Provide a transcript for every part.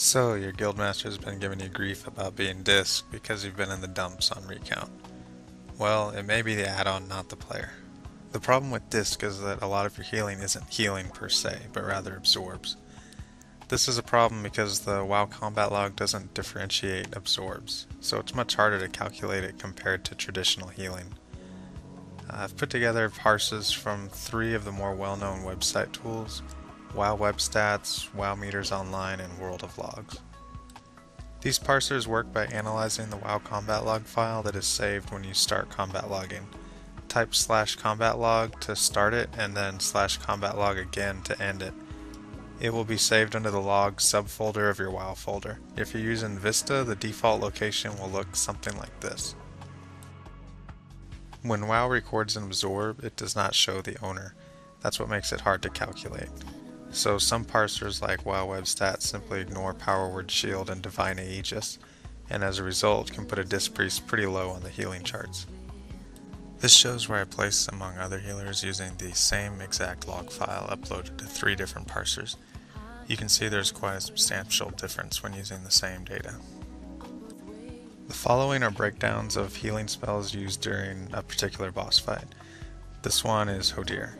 So, your guildmaster's been giving you grief about being disc because you've been in the dumps on recount. Well, it may be the add-on, not the player. The problem with disc is that a lot of your healing isn't healing per se, but rather absorbs. This is a problem because the WoW combat log doesn't differentiate absorbs, so it's much harder to calculate it compared to traditional healing. I've put together parsers from 3 of the more well-known website tools: WoW Web Stats, WoW Meters Online, and World of Logs. These parsers work by analyzing the WoW combat log file that is saved when you start combat logging. Type /combat log to start it and then /combat log again to end it. It will be saved under the log subfolder of your WoW folder. If you're using Vista, the default location will look something like this. When WoW records an absorb, it does not show the owner. That's what makes it hard to calculate. So some parsers like WoW Web Stats simply ignore Power Word Shield and Divine Aegis, and as a result can put a Disc Priest pretty low on the healing charts. This shows where I place among other healers using the same exact log file uploaded to 3 different parsers. You can see there's quite a substantial difference when using the same data. The following are breakdowns of healing spells used during a particular boss fight. This one is Hodir.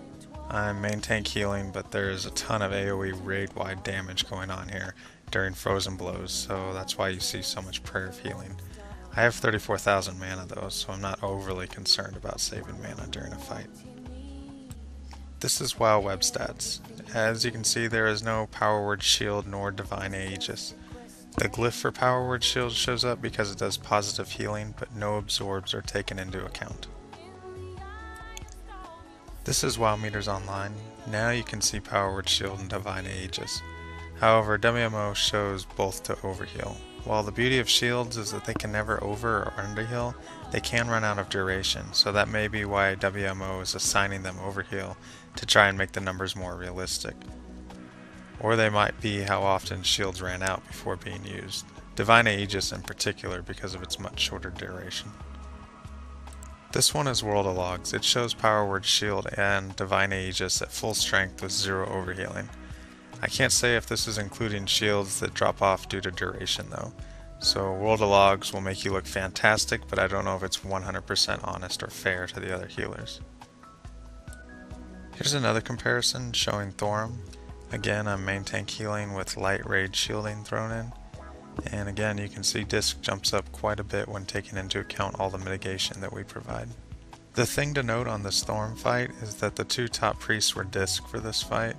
I'm main tank healing, but there is a ton of AoE raid-wide damage going on here during frozen blows, so that's why you see so much prayer of healing. I have 34,000 mana though, so I'm not overly concerned about saving mana during a fight. This is WoW Web Stats. As you can see, there is no Power Word Shield nor Divine Aegis. The glyph for Power Word Shield shows up because it does positive healing, but no absorbs are taken into account. This is WoW Meters Online. Now you can see Power Word Shield and Divine Aegis. However, WMO shows both to overheal. While the beauty of shields is that they can never over or underheal, they can run out of duration, so that may be why WMO is assigning them overheal to try and make the numbers more realistic. Or they might be how often shields ran out before being used. Divine Aegis in particular because of its much shorter duration. This one is World of Logs. It shows Power Word Shield and Divine Aegis at full strength with 0 overhealing. I can't say if this is including shields that drop off due to duration though. So World of Logs will make you look fantastic, but I don't know if it's 100% honest or fair to the other healers. Here's another comparison showing Thorum. Again, I'm main tank healing with light raid shielding thrown in. And again, you can see disc jumps up quite a bit when taking into account all the mitigation that we provide. The thing to note on this Thorum fight is that the 2 top priests were disc for this fight.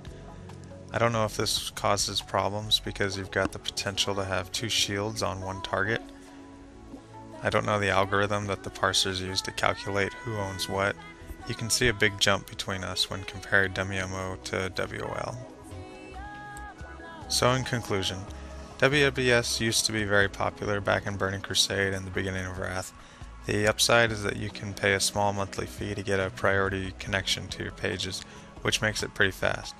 I don't know if this causes problems because you've got the potential to have 2 shields on one target. I don't know the algorithm that the parsers use to calculate who owns what. You can see a big jump between us when compared WMO to WOL. So in conclusion, WWS used to be very popular back in Burning Crusade and the beginning of Wrath. The upside is that you can pay a small monthly fee to get a priority connection to your pages, which makes it pretty fast.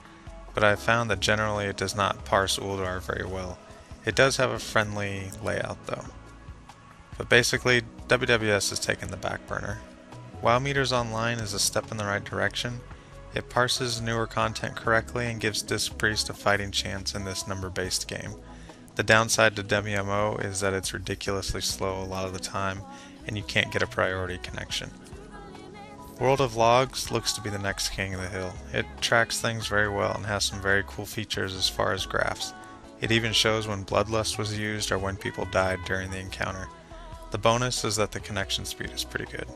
But I've found that generally it does not parse Uldar very well. It does have a friendly layout though. But basically, WWS has taken the back burner. WoW Meters Online is a step in the right direction. It parses newer content correctly and gives Disc Priest a fighting chance in this number-based game. The downside to WMO is that it's ridiculously slow a lot of the time, and you can't get a priority connection. World of Logs looks to be the next king of the hill. It tracks things very well and has some very cool features as far as graphs. It even shows when Bloodlust was used or when people died during the encounter. The bonus is that the connection speed is pretty good.